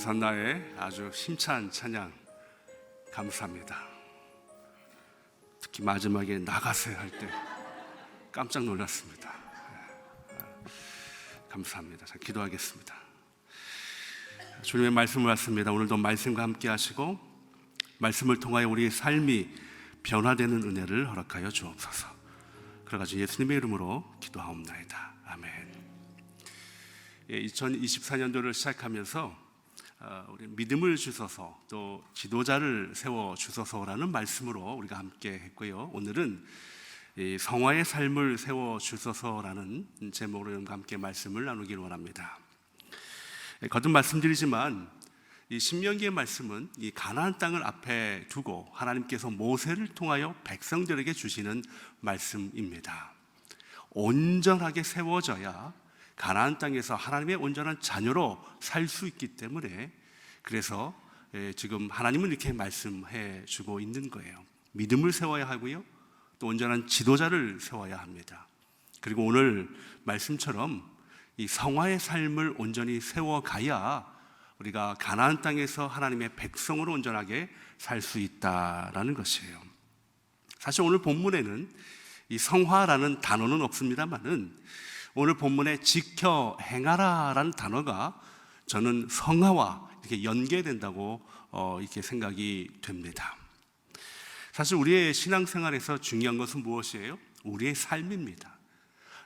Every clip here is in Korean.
호산나의 아주 힘찬 찬양 감사합니다. 특히 마지막에 나가세요 할 때 깜짝 놀랐습니다. 감사합니다. 자, 기도하겠습니다. 주님의 말씀을 받습니다. 오늘도 말씀과 함께 하시고 말씀을 통하여 우리의 삶이 변화되는 은혜를 허락하여 주옵소서. 그래가지고 예수님의 이름으로 기도하옵나이다. 아멘. 2024년도를 시작하면서 우리 믿음을 주소서, 또 지도자를 세워 주소서라는 말씀으로 우리가 함께 했고요. 오늘은 성화의 삶을 세워 주소서라는 제목으로 여러분과 함께 말씀을 나누기를 원합니다. 거듭 말씀드리지만 이 신명기의 말씀은 이 가나안 땅을 앞에 두고 하나님께서 모세를 통하여 백성들에게 주시는 말씀입니다. 온전하게 세워져야 가나안 땅에서 하나님의 온전한 자녀로 살 수 있기 때문에, 그래서 지금 하나님은 이렇게 말씀해 주고 있는 거예요. 믿음을 세워야 하고요, 또 온전한 지도자를 세워야 합니다. 그리고 오늘 말씀처럼 이 성화의 삶을 온전히 세워가야 우리가 가나안 땅에서 하나님의 백성으로 온전하게 살 수 있다라는 것이에요. 사실 오늘 본문에는 이 성화라는 단어는 없습니다만은 오늘 본문에 지켜 행하라라는 단어가 저는 성화와 이렇게 연계된다고 이렇게 생각이 됩니다. 사실 우리의 신앙생활에서 중요한 것은 무엇이에요? 우리의 삶입니다.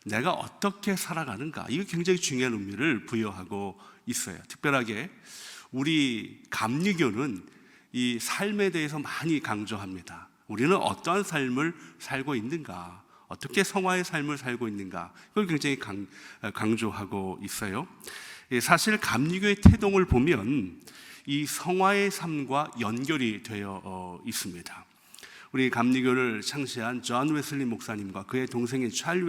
내가 어떻게 살아가는가, 이거 굉장히 중요한 의미를 부여하고 있어요. 특별하게 우리 감리교는 이 삶에 대해서 많이 강조합니다. 우리는 어떠한 삶을 살고 있는가, 어떻게 성화의 삶을 살고 있는가, 그걸 굉장히 강조하고 있어요. 사실 감리교의 태동을 보면 이 성화의 삶과 연결이 되어 있습니다. 우리 감리교를 창시한 존 웨슬리 목사님과 그의 동생인 찰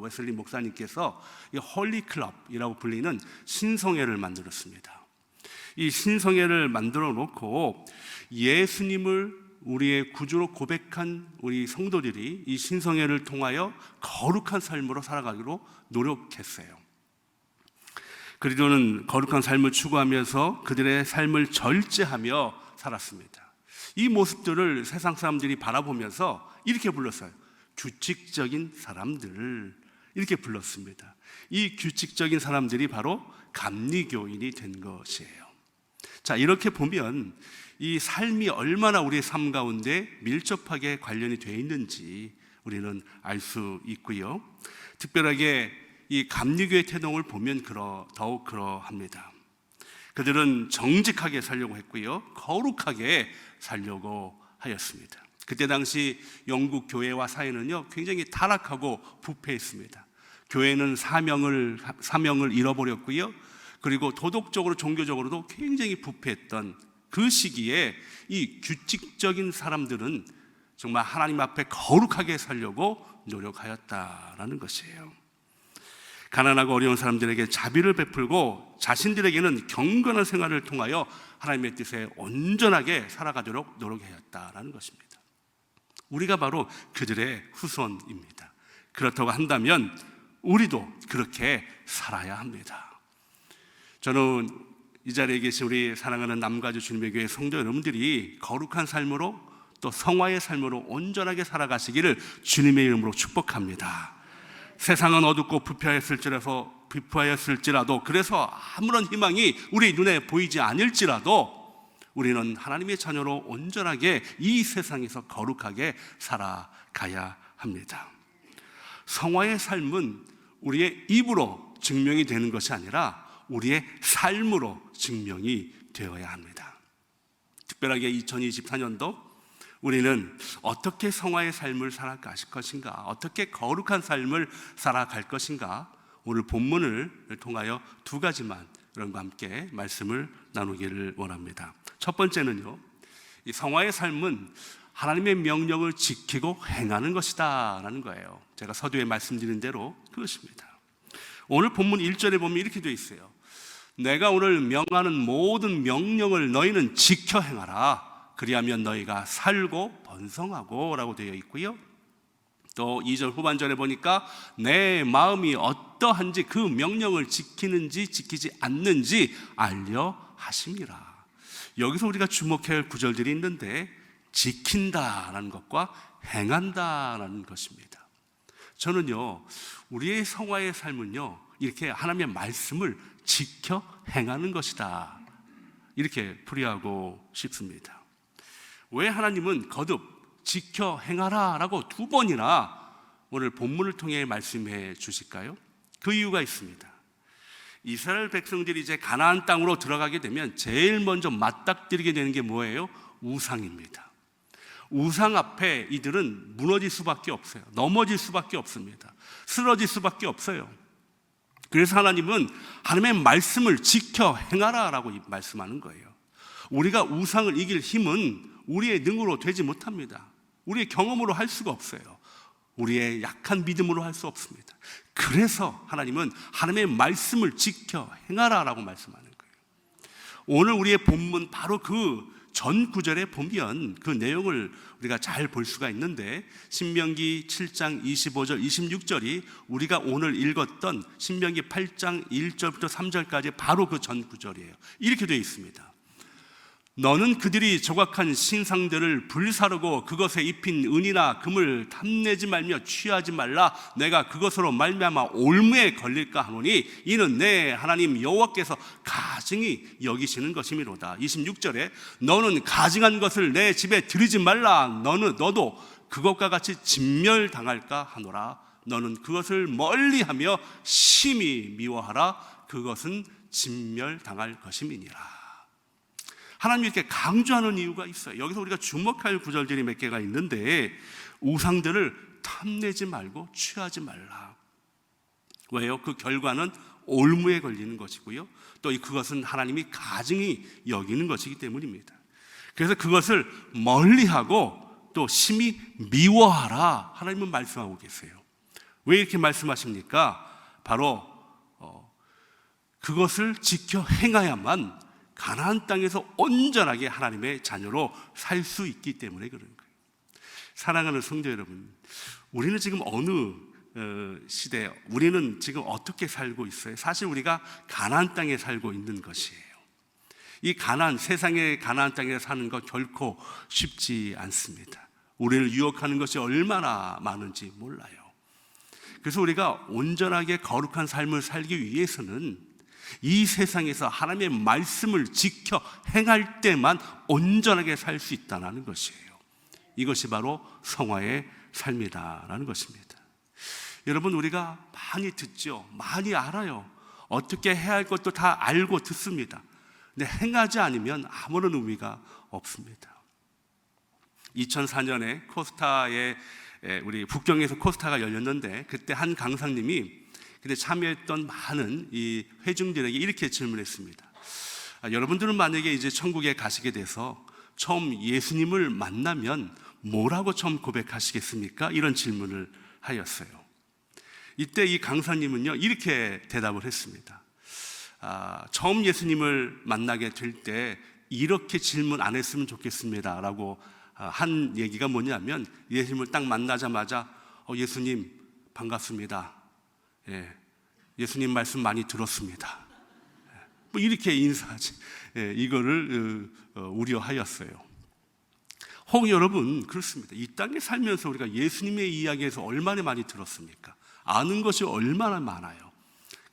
웨슬리 목사님께서 이 홀리 클럽이라고 불리는 신성회를 만들었습니다. 이 신성회를 만들어 놓고 예수님을 우리의 구주로 고백한 우리 성도들이 이 신성회를 통하여 거룩한 삶으로 살아가기로 노력했어요. 그리고는 거룩한 삶을 추구하면서 그들의 삶을 절제하며 살았습니다. 이 모습들을 세상 사람들이 바라보면서 이렇게 불렀어요. 규칙적인 사람들, 이렇게 불렀습니다. 이 규칙적인 사람들이 바로 감리교인이 된 것이에요. 자, 이렇게 보면 이 삶이 얼마나 우리의 삶 가운데 밀접하게 관련이 되어 있는지 우리는 알 수 있고요. 특별하게 이 감리교의 태동을 보면 더욱 그러합니다. 그들은 정직하게 살려고 했고요, 거룩하게 살려고 하였습니다. 그때 당시 영국 교회와 사회는요 굉장히 타락하고 부패했습니다. 교회는 사명을 잃어버렸고요, 그리고 도덕적으로 종교적으로도 굉장히 부패했던 그 시기에 이 규칙적인 사람들은 정말 하나님 앞에 거룩하게 살려고 노력하였다라는 것이에요. 가난하고 어려운 사람들에게 자비를 베풀고 자신들에게는 경건한 생활을 통하여 하나님의 뜻에 온전하게 살아가도록 노력하였다라는 것입니다. 우리가 바로 그들의 후손입니다. 그렇다고 한다면 우리도 그렇게 살아야 합니다. 저는 이 자리에 계신 우리 사랑하는 남가주 주님의 교회 성도 여러분들이 거룩한 삶으로 또 성화의 삶으로 온전하게 살아가시기를 주님의 이름으로 축복합니다. 세상은 어둡고 부패하였을지라도, 그래서 아무런 희망이 우리 눈에 보이지 않을지라도 우리는 하나님의 자녀로 온전하게 이 세상에서 거룩하게 살아가야 합니다. 성화의 삶은 우리의 입으로 증명이 되는 것이 아니라 우리의 삶으로 증명이 되어야 합니다. 특별하게 2024년도 우리는 어떻게 성화의 삶을 살아갈 것인가, 어떻게 거룩한 삶을 살아갈 것인가, 오늘 본문을 통하여 두 가지만 여러분과 함께 말씀을 나누기를 원합니다. 첫 번째는요, 이 성화의 삶은 하나님의 명령을 지키고 행하는 것이다 라는 거예요. 제가 서두에 말씀드린 대로 그것입니다. 오늘 본문 1절에 보면 이렇게 되어 있어요. 내가 오늘 명하는 모든 명령을 너희는 지켜 행하라. 그리하면 너희가 살고 번성하고 라고 되어 있고요. 또 2절 후반절에 보니까 내 마음이 어떠한지 그 명령을 지키는지 지키지 않는지 알려 하심이라. 여기서 우리가 주목해야 할 구절들이 있는데 지킨다라는 것과 행한다라는 것입니다. 저는요, 우리의 성화의 삶은요, 이렇게 하나님의 말씀을 지켜 행하는 것이다, 이렇게 풀이하고 싶습니다. 왜 하나님은 거듭 지켜 행하라 라고 2번이나 오늘 본문을 통해 말씀해 주실까요? 그 이유가 있습니다. 이스라엘 백성들이 이제 가나안 땅으로 들어가게 되면 제일 먼저 맞닥뜨리게 되는 게 뭐예요? 우상입니다. 우상 앞에 이들은 무너질 수밖에 없어요. 넘어질 수밖에 없습니다. 쓰러질 수밖에 없어요. 그래서 하나님은 하나님의 말씀을 지켜 행하라 라고 말씀하는 거예요. 우리가 우상을 이길 힘은 우리의 능으로 되지 못합니다. 우리의 경험으로 할 수가 없어요. 우리의 약한 믿음으로 할 수 없습니다. 그래서 하나님은 하나님의 말씀을 지켜 행하라 라고 말씀하는 거예요. 오늘 우리의 본문 바로 그 전 구절에 보면 그 내용을 우리가 잘 볼 수가 있는데, 신명기 7장 25절 26절이 우리가 오늘 읽었던 신명기 8장 1절부터 3절까지 바로 그 전 구절이에요. 이렇게 되어 있습니다. 너는 그들이 조각한 신상들을 불사르고 그것에 입힌 은이나 금을 탐내지 말며 취하지 말라. 내가 그것으로 말미암아 올무에 걸릴까 하노니 이는 내 하나님 여호와께서 가증히 여기시는 것이미로다. 26절에 너는 가증한 것을 내 집에 들이지 말라. 너도 그것과 같이 진멸당할까 하노라. 너는 그것을 멀리하며 심히 미워하라. 그것은 진멸당할 것임이니라. 하나님이 이렇게 강조하는 이유가 있어요. 여기서 우리가 주목할 구절들이 몇 개가 있는데, 우상들을 탐내지 말고 취하지 말라. 왜요? 그 결과는 올무에 걸리는 것이고요, 또 그것은 하나님이 가증히 여기는 것이기 때문입니다. 그래서 그것을 멀리하고 또 심히 미워하라, 하나님은 말씀하고 계세요. 왜 이렇게 말씀하십니까? 바로 그것을 지켜 행해야만 가나안 땅에서 온전하게 하나님의 자녀로 살 수 있기 때문에 그런 거예요. 사랑하는 성도 여러분, 우리는 지금 어느 시대에, 우리는 지금 어떻게 살고 있어요? 사실 우리가 가나안 땅에 살고 있는 것이에요. 이 가나안, 세상의 가나안 땅에 사는 것 결코 쉽지 않습니다. 우리를 유혹하는 것이 얼마나 많은지 몰라요. 그래서 우리가 온전하게 거룩한 삶을 살기 위해서는 이 세상에서 하나님의 말씀을 지켜 행할 때만 온전하게 살 수 있다는 것이에요. 이것이 바로 성화의 삶이다라는 것입니다. 여러분, 우리가 많이 듣죠. 많이 알아요. 어떻게 해야 할 것도 다 알고 듣습니다. 근데 행하지 않으면 아무런 의미가 없습니다. 2004년에 코스타에, 우리 북경에서 코스타가 열렸는데, 그때 한 강사님이 근데 참여했던 많은 이 회중들에게 이렇게 질문했습니다. 여러분들은 만약에 이제 천국에 가시게 돼서 처음 예수님을 만나면 뭐라고 처음 고백하시겠습니까? 이런 질문을 하였어요. 이때 이 강사님은요, 이렇게 대답을 했습니다. 처음 예수님을 만나게 될 때 이렇게 질문 안 했으면 좋겠습니다 라고 한 얘기가 뭐냐면, 예수님을 딱 만나자마자 예수님 반갑습니다. 예수님 말씀 많이 들었습니다. 뭐 이렇게 인사하지. 이거를 우려하였어요. 혹 여러분, 그렇습니다. 이 땅에 살면서 우리가 예수님의 이야기에서 얼마나 많이 들었습니까? 아는 것이 얼마나 많아요.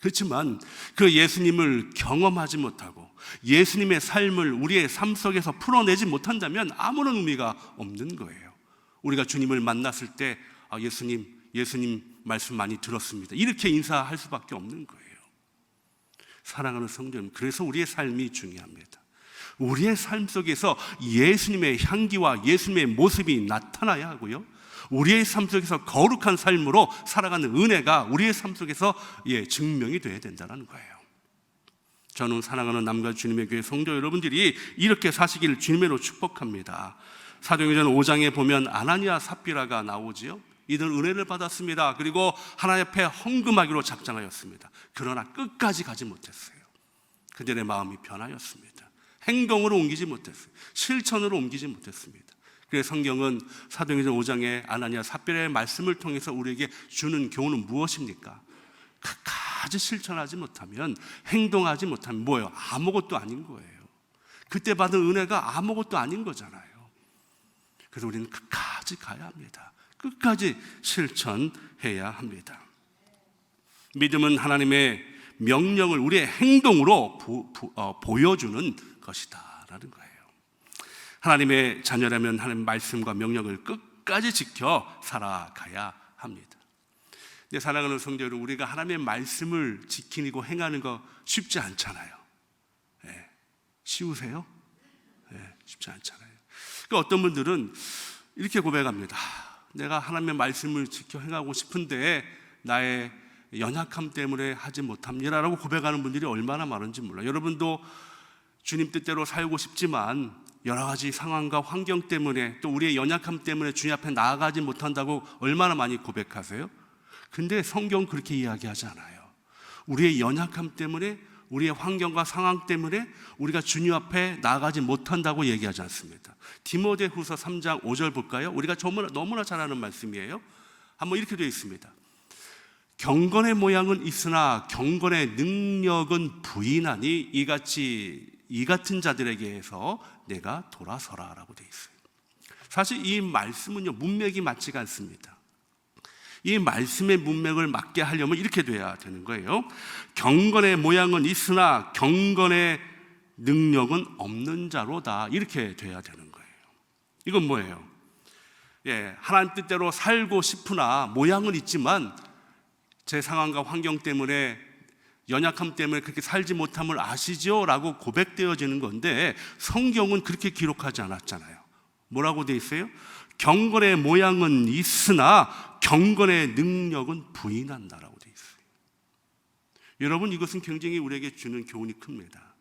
그렇지만 그 예수님을 경험하지 못하고 예수님의 삶을 우리의 삶 속에서 풀어내지 못한다면 아무런 의미가 없는 거예요. 우리가 주님을 만났을 때 예수님 말씀 많이 들었습니다, 이렇게 인사할 수밖에 없는 거예요. 사랑하는 성도 여러분, 그래서 우리의 삶이 중요합니다. 우리의 삶 속에서 예수님의 향기와 예수님의 모습이 나타나야 하고요, 우리의 삶 속에서 거룩한 삶으로 살아가는 은혜가 우리의 삶 속에서 증명이 되어야 된다는 거예요. 저는 사랑하는 남과 주님의 교회 성도 여러분들이 이렇게 사시기를 주님으로 축복합니다. 사도행전 5장에 보면 아나니아 삽비라가 나오지요. 이들 은혜를 받았습니다. 그리고 하나님 앞에 헌금하기로 작정하였습니다. 그러나 끝까지 가지 못했어요. 그들의 마음이 변하였습니다. 행동으로 옮기지 못했어요. 실천으로 옮기지 못했습니다. 그래서 성경은 사도행전 5장의 아나니아 삽비라의 말씀을 통해서 우리에게 주는 교훈은 무엇입니까? 끝까지 실천하지 못하면, 행동하지 못하면 뭐예요? 아무것도 아닌 거예요. 그때 받은 은혜가 아무것도 아닌 거잖아요. 그래서 우리는 끝까지 가야 합니다. 끝까지 실천해야 합니다. 믿음은 하나님의 명령을 우리의 행동으로 보여주는 것이다 라는 거예요. 하나님의 자녀라면 하나님의 말씀과 명령을 끝까지 지켜 살아가야 합니다. 근데 사랑하는 성도 여러분, 우리가 하나님의 말씀을 지키고 행하는 거 쉽지 않잖아요. 네. 쉬우세요? 네, 쉽지 않잖아요. 그러니까 어떤 분들은 이렇게 고백합니다. 내가 하나님의 말씀을 지켜 행하고 싶은데 나의 연약함 때문에 하지 못합니다라고 고백하는 분들이 얼마나 많은지 몰라요. 여러분도 주님 뜻대로 살고 싶지만 여러 가지 상황과 환경 때문에 또 우리의 연약함 때문에 주님 앞에 나아가지 못한다고 얼마나 많이 고백하세요? 근데 성경은 그렇게 이야기하지 않아요. 우리의 연약함 때문에, 우리의 환경과 상황 때문에 우리가 주님 앞에 나아가지 못한다고 얘기하지 않습니다. 디모데후서 3장 5절 볼까요? 우리가 너무나 잘 아는 말씀이에요. 한번 이렇게 되어 있습니다. 경건의 모양은 있으나 경건의 능력은 부인하니 이 같은 자들에게서 내가 돌아서라 라고 되어 있어요. 사실 이 말씀은요, 문맥이 맞지가 않습니다. 이 말씀의 문맥을 맞게 하려면 이렇게 돼야 되는 거예요. 경건의 모양은 있으나 경건의 능력은 없는 자로다, 이렇게 돼야 되는 거예요. 이건 뭐예요? 하나님 뜻대로 살고 싶으나 모양은 있지만 제 상황과 환경 때문에, 연약함 때문에 그렇게 살지 못함을 아시죠? 라고 고백되어지는 건데 성경은 그렇게 기록하지 않았잖아요. 뭐라고 돼 있어요? 경건의 모양은 있으나 경건의 능력은 부인한다라고 돼 있어요. 여러분, 이것은 굉장히 우리에게 주는 교훈이 큽니다.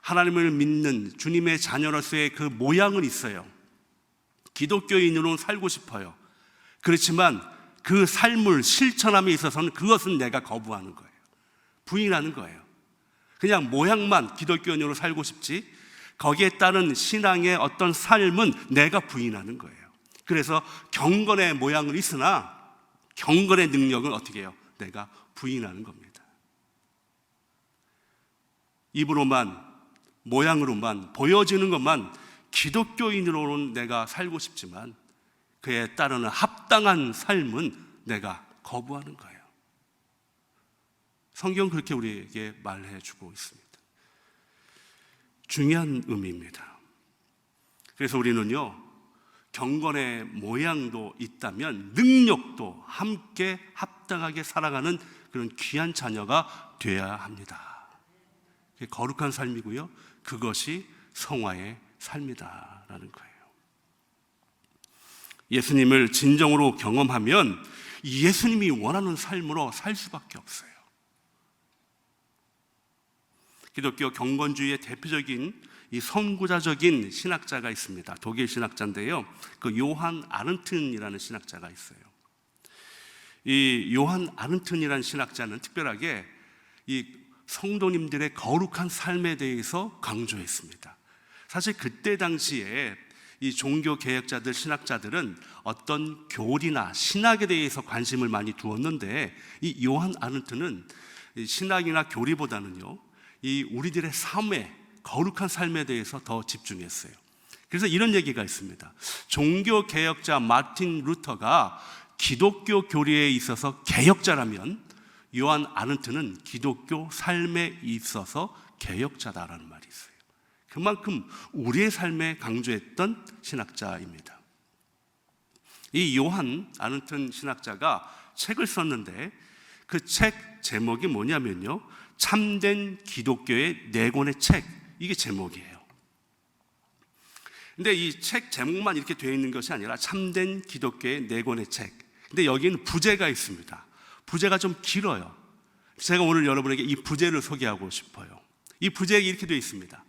하나님을 믿는 주님의 자녀로서의 그 모양은 있어요. 기독교인으로 살고 싶어요. 그렇지만 그 삶을 실천함에 있어서는 그것은 내가 거부하는 거예요. 부인하는 거예요. 그냥 모양만 기독교인으로 살고 싶지 거기에 따른 신앙의 어떤 삶은 내가 부인하는 거예요. 그래서 경건의 모양은 있으나 경건의 능력은 어떻게 해요? 내가 부인하는 겁니다. 입으로만, 모양으로만, 보여지는 것만 기독교인으로는 내가 살고 싶지만 그에 따르는 합당한 삶은 내가 거부하는 거예요. 성경은 그렇게 우리에게 말해주고 있습니다. 중요한 의미입니다. 그래서 우리는요, 경건의 모양도 있다면 능력도 함께 합당하게 살아가는 그런 귀한 자녀가 되어야 합니다. 그게 거룩한 삶이고요, 그것이 성화의 삶이다라는 거예요. 예수님을 진정으로 경험하면 예수님이 원하는 삶으로 살 수밖에 없어요. 기독교 경건주의의 대표적인 이 선구자적인 신학자가 있습니다. 독일 신학자인데요, 그 요한 아른튼이라는 신학자가 있어요. 이 요한 아른튼이라는 신학자는 특별하게 이 성도님들의 거룩한 삶에 대해서 강조했습니다. 사실 그때 당시에 이 종교 개혁자들, 신학자들은 어떤 교리나 신학에 대해서 관심을 많이 두었는데 이 요한 아른트는 신학이나 교리보다는요, 이 우리들의 삶에, 거룩한 삶에 대해서 더 집중했어요. 그래서 이런 얘기가 있습니다. 종교 개혁자 마틴 루터가 기독교 교리에 있어서 개혁자라면 요한 아른트는 기독교 삶에 있어서 개혁자다라는 말이 있어요. 그만큼 우리의 삶에 강조했던 신학자입니다. 이 요한 아른튼 신학자가 책을 썼는데 그 책 제목이 뭐냐면요, 참된 기독교의 네 권의 책, 이게 제목이에요. 근데 이 책 제목만 이렇게 되어 있는 것이 아니라 참된 기독교의 네 권의 책, 근데 여기는 부제가 있습니다. 부제가 좀 길어요. 제가 오늘 여러분에게 이 부제를 소개하고 싶어요. 이 부제에 이렇게 되어 있습니다.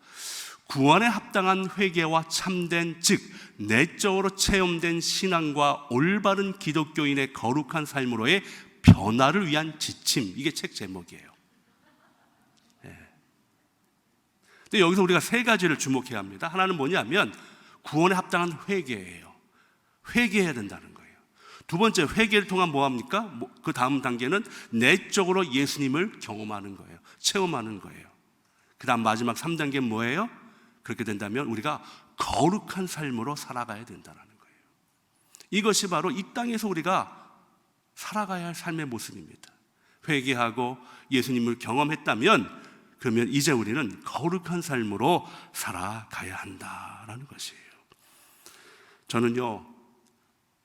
구원에 합당한 회개와 참된, 즉 내적으로 체험된 신앙과 올바른 기독교인의 거룩한 삶으로의 변화를 위한 지침, 이게 책 제목이에요. 근데 여기서 우리가 세 가지를 주목해야 합니다. 하나는 뭐냐면 구원에 합당한 회개예요. 회개해야 된다는 거예요. 두 번째, 회개를 통한 뭐합니까? 그 다음 단계는 내적으로 예수님을 경험하는 거예요. 체험하는 거예요. 그 다음 마지막 3단계는 뭐예요? 그렇게 된다면 우리가 거룩한 삶으로 살아가야 된다는 거예요. 이것이 바로 이 땅에서 우리가 살아가야 할 삶의 모습입니다. 회개하고 예수님을 경험했다면 그러면 이제 우리는 거룩한 삶으로 살아가야 한다라는 것이에요. 저는요,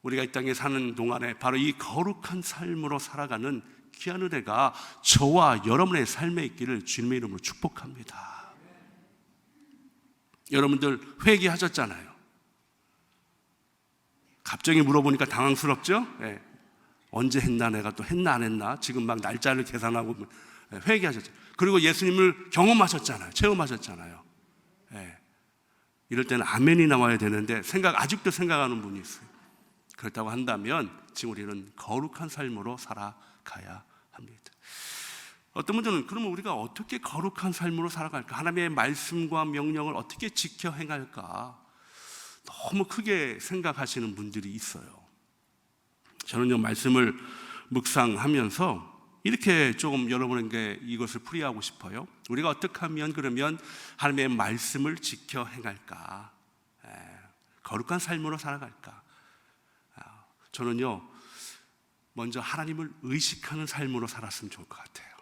우리가 이 땅에 사는 동안에 바로 이 거룩한 삶으로 살아가는 귀한 은혜가 저와 여러분의 삶에 있기를 주님의 이름으로 축복합니다. 여러분들 회개하셨잖아요. 갑자기 물어보니까 당황스럽죠? 네. 언제 했나, 내가 또 했나 안 했나, 지금 막 날짜를 계산하고 회개하셨죠. 그리고 예수님을 경험하셨잖아요. 체험하셨잖아요. 네. 이럴 때는 아멘이 나와야 되는데 아직도 생각하는 분이 있어요. 그렇다고 한다면 지금 우리는 거룩한 삶으로 살아가야 합니다. 어떤 분들은 그러면 우리가 어떻게 거룩한 삶으로 살아갈까? 하나님의 말씀과 명령을 어떻게 지켜 행할까? 너무 크게 생각하시는 분들이 있어요. 저는요, 말씀을 묵상하면서 이렇게 조금 여러분에게 이것을 풀이하고 싶어요. 우리가 어떻게 하면 그러면 하나님의 말씀을 지켜 행할까? 거룩한 삶으로 살아갈까? 저는요, 먼저 하나님을 의식하는 삶으로 살았으면 좋을 것 같아요.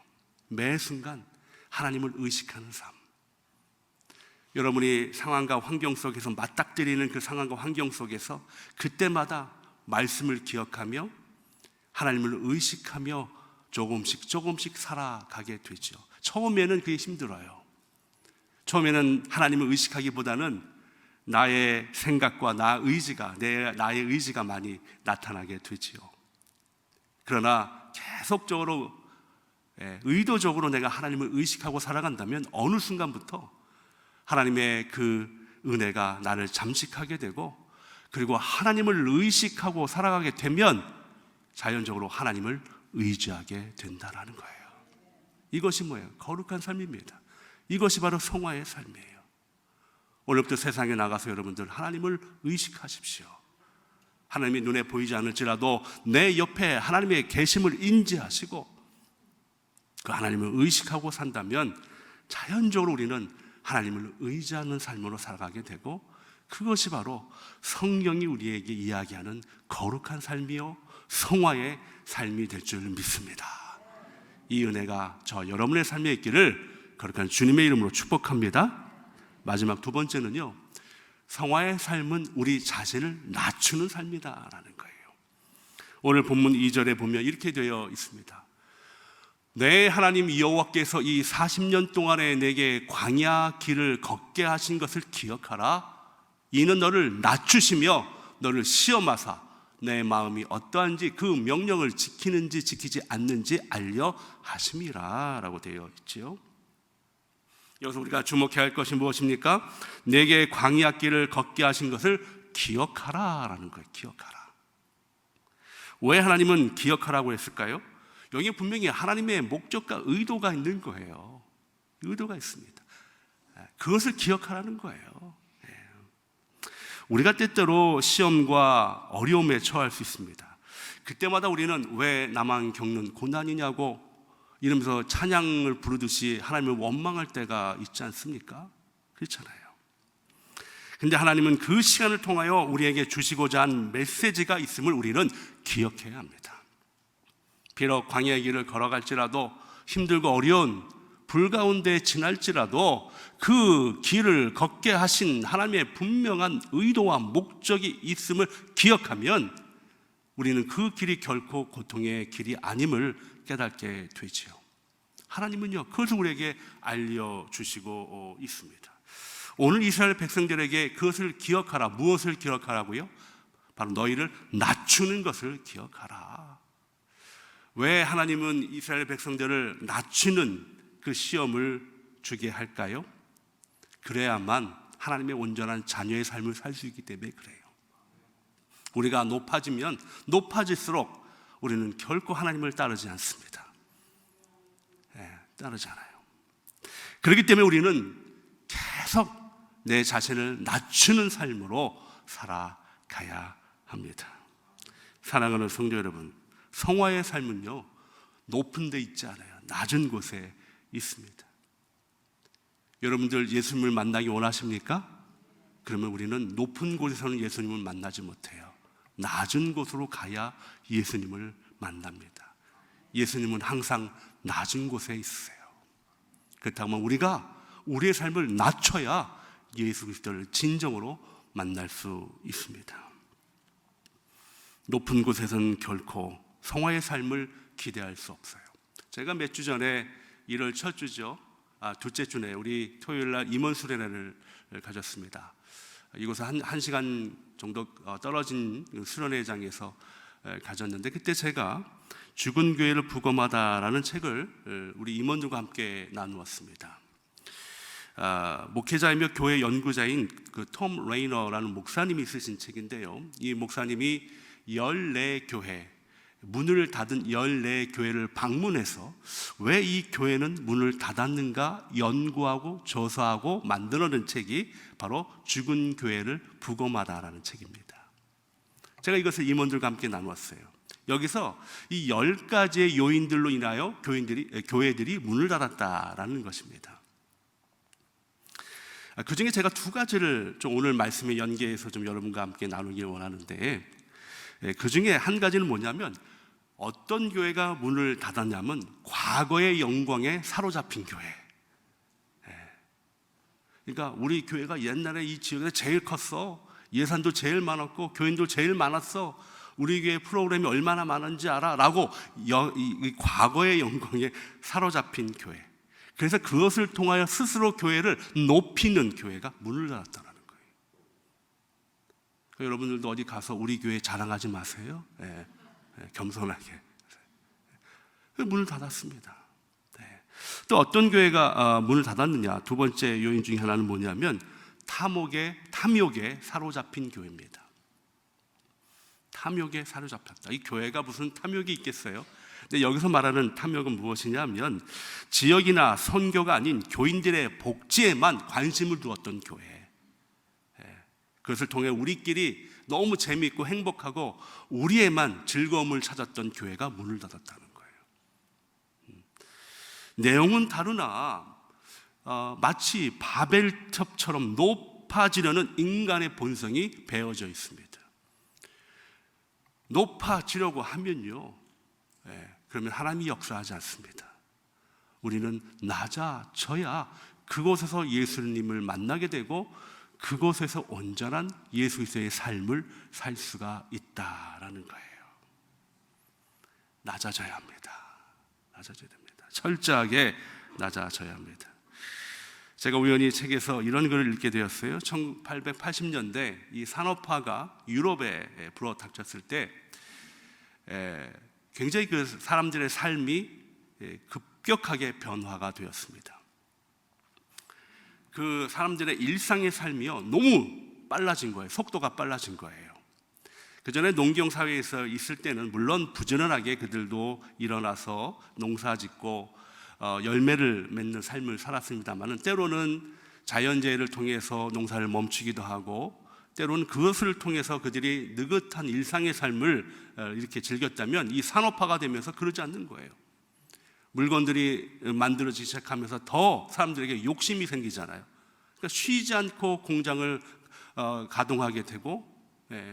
매 순간 하나님을 의식하는 삶. 여러분이 상황과 환경 속에서 맞닥뜨리는 그 상황과 환경 속에서 그때마다 말씀을 기억하며 하나님을 의식하며 조금씩 살아가게 되죠. 처음에는 그게 힘들어요. 처음에는 하나님을 의식하기보다는 나의 생각과 나의 의지가 많이 나타나게 되지요. 그러나 계속적으로 의도적으로 내가 하나님을 의식하고 살아간다면 어느 순간부터 하나님의 그 은혜가 나를 잠식하게 되고, 그리고 하나님을 의식하고 살아가게 되면 자연적으로 하나님을 의지하게 된다는 거예요. 이것이 뭐예요? 거룩한 삶입니다. 이것이 바로 성화의 삶이에요. 오늘부터 세상에 나가서 여러분들 하나님을 의식하십시오. 하나님이 눈에 보이지 않을지라도 내 옆에 하나님의 계심을 인지하시고 그 하나님을 의식하고 산다면 자연적으로 우리는 하나님을 의지하는 삶으로 살아가게 되고, 그것이 바로 성경이 우리에게 이야기하는 거룩한 삶이요 성화의 삶이 될 줄 믿습니다. 이 은혜가 저 여러분의 삶에 있기를 거룩한 주님의 이름으로 축복합니다. 마지막 두 번째는요, 성화의 삶은 우리 자신을 낮추는 삶이다라는 거예요. 오늘 본문 2절에 보면 이렇게 되어 있습니다. 내 하나님 여호와께서 이 40년 동안에 내게 광야 길을 걷게 하신 것을 기억하라. 이는 너를 낮추시며 너를 시험하사 내 마음이 어떠한지 그 명령을 지키는지 지키지 않는지 알려 하심이라 라고 되어 있지요. 여기서 우리가 주목해야 할 것이 무엇입니까? 내게 광야 길을 걷게 하신 것을 기억하라 라는 거예요. 기억하라. 왜 하나님은 기억하라고 했을까요? 여기에 분명히 하나님의 목적과 의도가 있는 거예요. 의도가 있습니다. 그것을 기억하라는 거예요. 우리가 때때로 시험과 어려움에 처할 수 있습니다. 그때마다 우리는 왜 나만 겪는 고난이냐고 이러면서 찬양을 부르듯이 하나님을 원망할 때가 있지 않습니까? 그렇잖아요. 근데 하나님은 그 시간을 통하여 우리에게 주시고자 한 메시지가 있음을 우리는 기억해야 합니다. 비록 광야의 길을 걸어갈지라도 힘들고 어려운 불 가운데 지날지라도 그 길을 걷게 하신 하나님의 분명한 의도와 목적이 있음을 기억하면 우리는 그 길이 결코 고통의 길이 아님을 깨닫게 되지요. 하나님은요, 그것을 우리에게 알려주시고 있습니다. 오늘 이스라엘 백성들에게 그것을 기억하라. 무엇을 기억하라고요? 바로 너희를 낮추는 것을 기억하라. 왜 하나님은 이스라엘 백성들을 낮추는 그 시험을 주게 할까요? 그래야만 하나님의 온전한 자녀의 삶을 살 수 있기 때문에 그래요. 우리가 높아지면 높아질수록 우리는 결코 하나님을 따르지 않습니다. 따르지 않아요. 그렇기 때문에 우리는 계속 내 자신을 낮추는 삶으로 살아가야 합니다. 사랑하는 성도 여러분, 성화의 삶은요, 높은 데 있지 않아요. 낮은 곳에 있습니다. 여러분들 예수님을 만나기 원하십니까? 그러면 우리는 높은 곳에서는 예수님을 만나지 못해요. 낮은 곳으로 가야 예수님을 만납니다. 예수님은 항상 낮은 곳에 있으세요. 그렇다면 우리가 우리의 삶을 낮춰야 예수 그리스도를 진정으로 만날 수 있습니다. 높은 곳에서는 결코 성화의 삶을 기대할 수 없어요. 제가 몇 주 전에 1월 첫 주죠. 둘째 주에 우리 토요일 날 임원 수련회를 가졌습니다. 이곳에 한 시간 정도 떨어진 수련회장에서 가졌는데, 그때 제가 죽은 교회를 부검하다라는 책을 우리 임원들과 함께 나누었습니다. 목회자이며 교회 연구자인 그 톰 레이너라는 목사님이 쓰신 책인데요, 이 목사님이 14교회, 문을 닫은 14교회를 방문해서 왜 이 교회는 문을 닫았는가 연구하고 조사하고 만들어낸 책이 바로 죽은 교회를 부검하다라는 책입니다. 제가 이것을 임원들과 함께 나누었어요. 여기서 이 10가지의 요인들로 인하여 교회들이 문을 닫았다라는 것입니다. 그 중에 제가 2가지를 좀 오늘 말씀에 연계해서 좀 여러분과 함께 나누길 원하는데, 그 중에 한 가지는 뭐냐면, 어떤 교회가 문을 닫았냐면 과거의 영광에 사로잡힌 교회. 그러니까 우리 교회가 옛날에 이 지역에서 제일 컸어, 예산도 제일 많았고 교인도 제일 많았어, 우리 교회 프로그램이 얼마나 많은지 알아? 라고 이 과거의 영광에 사로잡힌 교회, 그래서 그것을 통하여 스스로 교회를 높이는 교회가 문을 닫았다는 거예요. 여러분들도 어디 가서 우리 교회 자랑하지 마세요. 겸손하게. 문을 닫았습니다. 또 어떤 교회가 문을 닫았느냐, 2번째 요인 중에 하나는 뭐냐면 탐욕에 사로잡힌 교회입니다. 탐욕에 사로잡혔다. 이 교회가 무슨 탐욕이 있겠어요? 근데 여기서 말하는 탐욕은 무엇이냐면 지역이나 선교가 아닌 교인들의 복지에만 관심을 두었던 교회. 그것을 통해 우리끼리 너무 재미있고 행복하고 우리에만 즐거움을 찾았던 교회가 문을 닫았다는 거예요. 내용은 다르나 마치 바벨탑처럼 높아지려는 인간의 본성이 배어져 있습니다. 높아지려고 하면요, 그러면 하나님이 역사하지 않습니다. 우리는 낮아져야 그곳에서 예수님을 만나게 되고 그곳에서 온전한 예수 그리스도의 삶을 살 수가 있다라는 거예요. 낮아져야 합니다. 낮아져야 됩니다. 철저하게 낮아져야 합니다. 제가 우연히 책에서 이런 글을 읽게 되었어요. 1880년대 이 산업화가 유럽에 불어닥쳤을 때 굉장히 그 사람들의 삶이 급격하게 변화가 되었습니다. 그 사람들의 일상의 삶이요, 너무 빨라진 거예요. 속도가 빨라진 거예요. 그 전에 농경 사회에서 있을 때는 물론 부지런하게 그들도 일어나서 농사 짓고 열매를 맺는 삶을 살았습니다만, 때로는 자연재해를 통해서 농사를 멈추기도 하고, 때로는 그것을 통해서 그들이 느긋한 일상의 삶을 이렇게 즐겼다면, 이 산업화가 되면서 그러지 않는 거예요. 물건들이 만들어지기 시작하면서 더 사람들에게 욕심이 생기잖아요. 그러니까 쉬지 않고 공장을 가동하게 되고,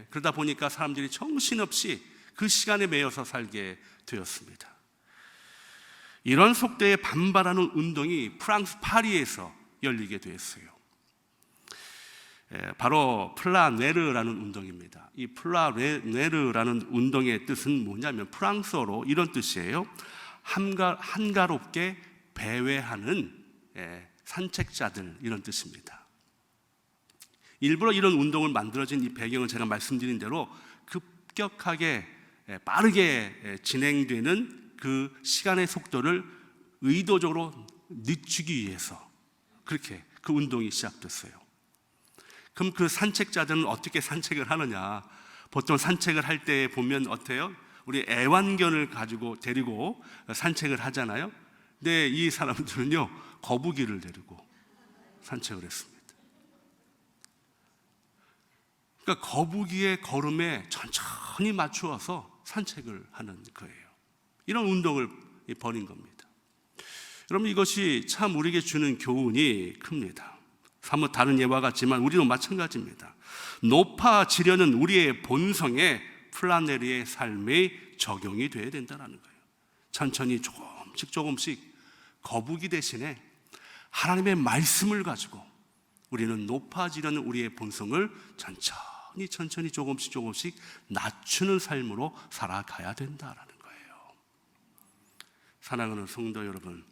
그러다 보니까 사람들이 정신없이 그 시간에 매여서 살게 되었습니다. 이런 속도에 반발하는 운동이 프랑스 파리에서 열리게 되었어요. 바로 플라네르라는 운동입니다. 이 플라네르라는 운동의 뜻은 뭐냐면 프랑스어로 이런 뜻이에요. 한가롭게 배회하는 산책자들, 이런 뜻입니다. 일부러 이런 운동을 만들어진 이 배경은 제가 말씀드린 대로 급격하게 빠르게 진행되는 그 시간의 속도를 의도적으로 늦추기 위해서 그렇게 그 운동이 시작됐어요. 그럼 그 산책자들은 어떻게 산책을 하느냐? 보통 산책을 할 때 보면 어때요? 우리 애완견을 데리고 산책을 하잖아요. 근데 이 사람들은요, 거북이를 데리고 산책을 했습니다. 그러니까 거북이의 걸음에 천천히 맞추어서 산책을 하는 거예요. 이런 운동을 벌인 겁니다. 여러분, 이것이 참 우리에게 주는 교훈이 큽니다. 사뭇 다른 예와 같지만 우리도 마찬가지입니다. 높아지려는 우리의 본성에 플라네리의 삶이 적용이 되어야 된다는 거예요. 천천히 조금씩 거북이 대신에 하나님의 말씀을 가지고 우리는 높아지려는 우리의 본성을 천천히 조금씩 낮추는 삶으로 살아가야 된다라는 거예요. 사랑하는 성도 여러분,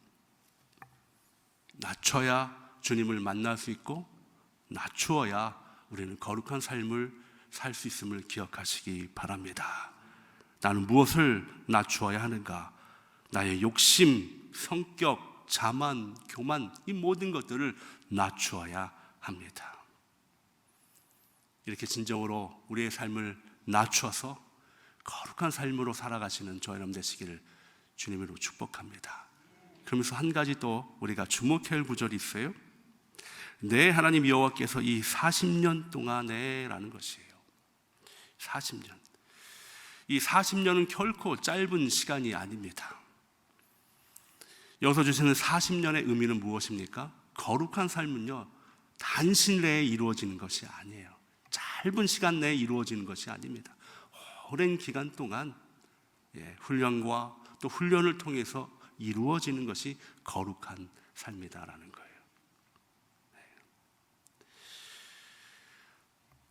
낮춰야 주님을 만날 수 있고 낮추어야 우리는 거룩한 삶을 살 수 있음을 기억하시기 바랍니다. 나는 무엇을 낮추어야 하는가? 나의 욕심, 성격, 자만, 교만, 이 모든 것들을 낮추어야 합니다. 이렇게 진정으로 우리의 삶을 낮추어서 거룩한 삶으로 살아가시는 저와 여러분 되시기를 주님으로 축복합니다. 그러면서 한 가지 또 우리가 주목해야 할 구절이 있어요. 내 하나님 여호와께서 이 40년 동안에 라는 것이에요. 40년. 이 40년은 결코 짧은 시간이 아닙니다. 여기서 주시는 40년의 의미는 무엇입니까? 거룩한 삶은요, 단신 내에 이루어지는 것이 아니에요. 짧은 시간 내에 이루어지는 것이 아닙니다. 오랜 기간 동안 훈련과 또 훈련을 통해서 이루어지는 것이 거룩한 삶이다라는 거예요.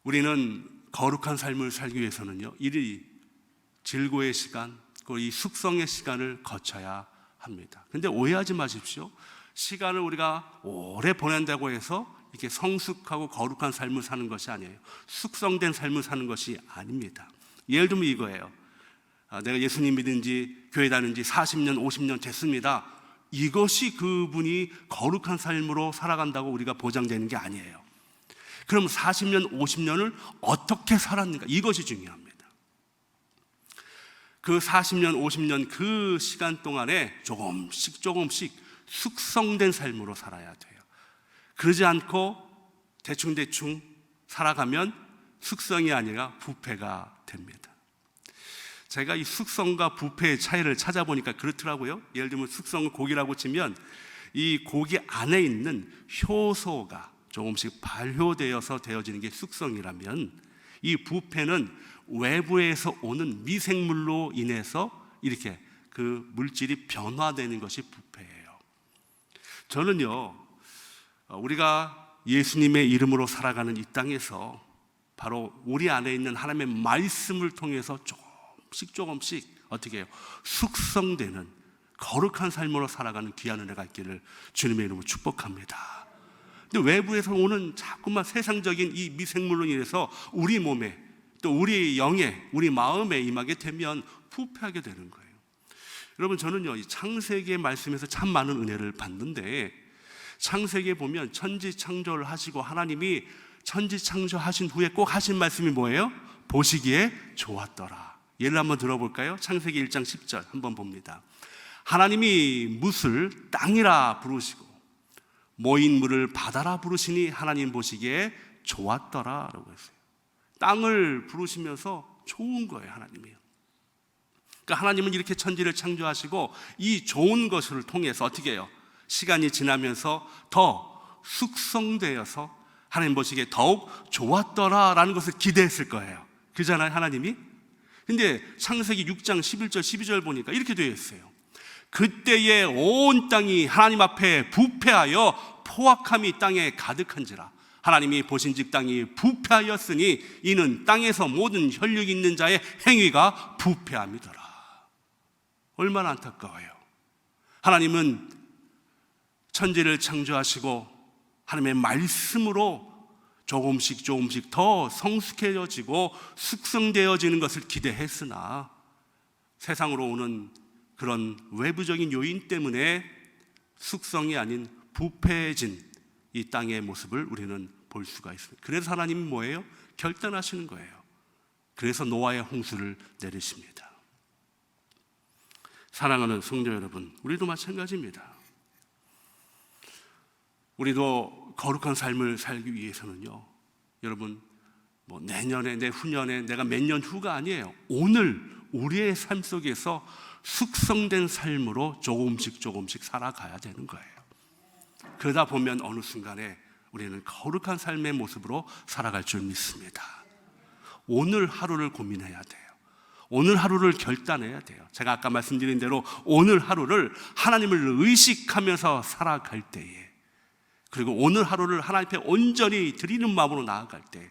우리는 거룩한 삶을 살기 위해서는요, 이 질고의 시간, 그리고 이 숙성의 시간을 거쳐야 합니다. 근데 오해하지 마십시오. 시간을 우리가 오래 보낸다고 해서 이렇게 성숙하고 거룩한 삶을 사는 것이 아니에요. 숙성된 삶을 사는 것이 아닙니다. 예를 들면 이거예요. 내가 예수님 믿은 지, 교회 다닌 지 40년, 50년 됐습니다. 이것이 그분이 거룩한 삶으로 살아간다고 우리가 보장되는 게 아니에요. 그럼 40년, 50년을 어떻게 살았는가? 이것이 중요합니다. 그 40년, 50년 그 시간 동안에 조금씩 숙성된 삶으로 살아야 돼요. 그러지 않고 대충 살아가면 숙성이 아니라 부패가 됩니다. 제가 이 숙성과 부패의 차이를 찾아보니까 그렇더라고요. 예를 들면 숙성은 고기라고 치면 이 고기 안에 있는 효소가 조금씩 발효되어서 되어지는 게 숙성이라면, 이 부패는 외부에서 오는 미생물로 인해서 이렇게 그 물질이 변화되는 것이 부패예요. 저는요, 우리가 예수님의 이름으로 살아가는 이 땅에서 바로 우리 안에 있는 하나님의 말씀을 통해서 조금씩 어떻게 해요? 숙성되는 거룩한 삶으로 살아가는 귀한 은혜가 있기를 주님의 이름으로 축복합니다. 근데 외부에서 오는 자꾸만 세상적인 이 미생물로 인해서 우리 몸에 또 우리 영에, 우리 마음에 임하게 되면 부패하게 되는 거예요. 여러분, 저는요, 이 창세기의 말씀에서 참 많은 은혜를 받는데, 창세기에 보면 천지창조를 하시고 하나님이 천지창조하신 후에 꼭 하신 말씀이 뭐예요? 보시기에 좋았더라. 예를 한번 들어볼까요? 창세기 1장 10절 한번 봅니다. 하나님이 뭇을 땅이라 부르시고 모인 물을 바다라 부르시니 하나님 보시기에 좋았더라 라고 했어요. 땅을 부르시면서 좋은 거예요, 하나님이요. 그러니까 하나님은 이렇게 천지를 창조하시고 이 좋은 것을 통해서 어떻게 해요? 시간이 지나면서 더 숙성되어서 하나님 보시기에 더욱 좋았더라 라는 것을 기대했을 거예요. 그잖아요, 하나님이. 근데 창세기 6장 11절 12절 보니까 이렇게 되어 있어요. 그때에 온 땅이 하나님 앞에 부패하여 포악함이 땅에 가득한지라. 하나님이 보신즉 땅이 부패하였으니 이는 땅에서 모든 혈육 있는 자의 행위가 부패함이더라. 얼마나 안타까워요. 하나님은 천지를 창조하시고 하나님의 말씀으로 조금씩 더 성숙해지고 숙성되어지는 것을 기대했으나 세상으로 오는 그런 외부적인 요인 때문에 숙성이 아닌 부패해진 이 땅의 모습을 우리는 볼 수가 있습니다. 그래서 하나님은 뭐예요? 결단하시는 거예요. 그래서 노아의 홍수를 내리십니다. 사랑하는 성도 여러분, 우리도 마찬가지입니다. 우리도 거룩한 삶을 살기 위해서는요, 여러분, 뭐 내년에, 내후년에, 내가 몇 년 후가 아니에요. 오늘 우리의 삶 속에서 숙성된 삶으로 조금씩 살아가야 되는 거예요. 그러다 보면 어느 순간에 우리는 거룩한 삶의 모습으로 살아갈 줄 믿습니다. 오늘 하루를 고민해야 돼요. 오늘 하루를 결단해야 돼요. 제가 아까 말씀드린 대로 오늘 하루를 하나님을 의식하면서 살아갈 때에, 그리고 오늘 하루를 하나님 앞에 온전히 드리는 마음으로 나아갈 때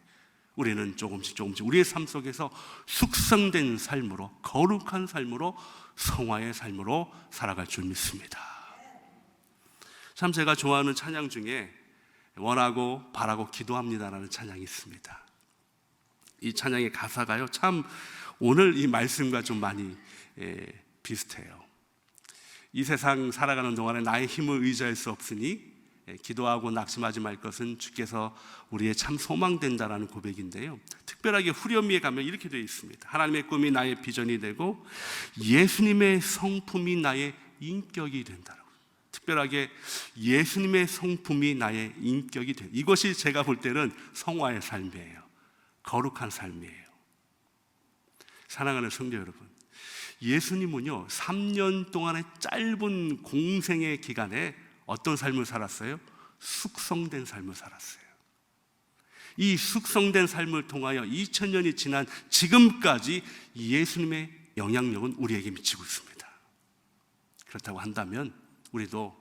우리는 조금씩 우리의 삶 속에서 숙성된 삶으로, 거룩한 삶으로, 성화의 삶으로 살아갈 줄 믿습니다. 참 제가 좋아하는 찬양 중에 원하고 바라고 기도합니다라는 찬양이 있습니다. 이 찬양의 가사가요, 참 오늘 이 말씀과 좀 많이 비슷해요. 이 세상 살아가는 동안에 나의 힘을 의지할 수 없으니 기도하고 낙심하지 말 것은 주께서 우리의 참 소망된다라는 고백인데요, 특별하게 후렴위에 가면 이렇게 되어 있습니다. 하나님의 꿈이 나의 비전이 되고 예수님의 성품이 나의 인격이 된다라고. 특별하게 예수님의 성품이 나의 인격이 된다. 이것이 제가 볼 때는 성화의 삶이에요. 거룩한 삶이에요. 사랑하는 성도 여러분, 예수님은요 3년 동안의 짧은 공생의 기간에 어떤 삶을 살았어요? 숙성된 삶을 살았어요. 이 숙성된 삶을 통하여 2000년이 지난 지금까지 예수님의 영향력은 우리에게 미치고 있습니다. 그렇다고 한다면 우리도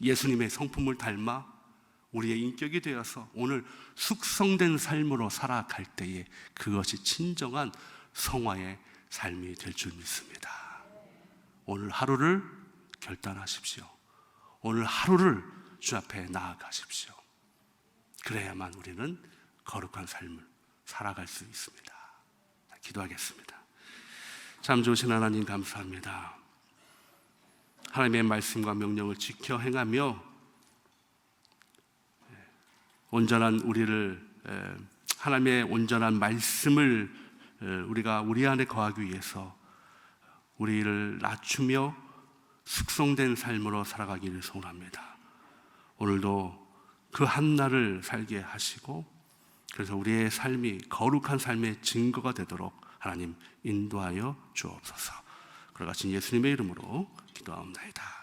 예수님의 성품을 닮아 우리의 인격이 되어서 오늘 숙성된 삶으로 살아갈 때에 그것이 진정한 성화의 삶이 될 줄 믿습니다. 오늘 하루를 결단하십시오. 오늘 하루를 주 앞에 나아가십시오. 그래야만 우리는 거룩한 삶을 살아갈 수 있습니다. 기도하겠습니다. 참 좋으신 하나님 감사합니다. 하나님의 말씀과 명령을 지켜 행하며 온전한 우리를, 하나님의 온전한 말씀을 우리가 우리 안에 거하기 위해서 우리를 낮추며 숙성된 삶으로 살아가기를 소원합니다. 오늘도 그 한날을 살게 하시고, 그래서 우리의 삶이 거룩한 삶의 증거가 되도록 하나님 인도하여 주옵소서. 그러가신 예수님의 이름으로 기도하옵나이다.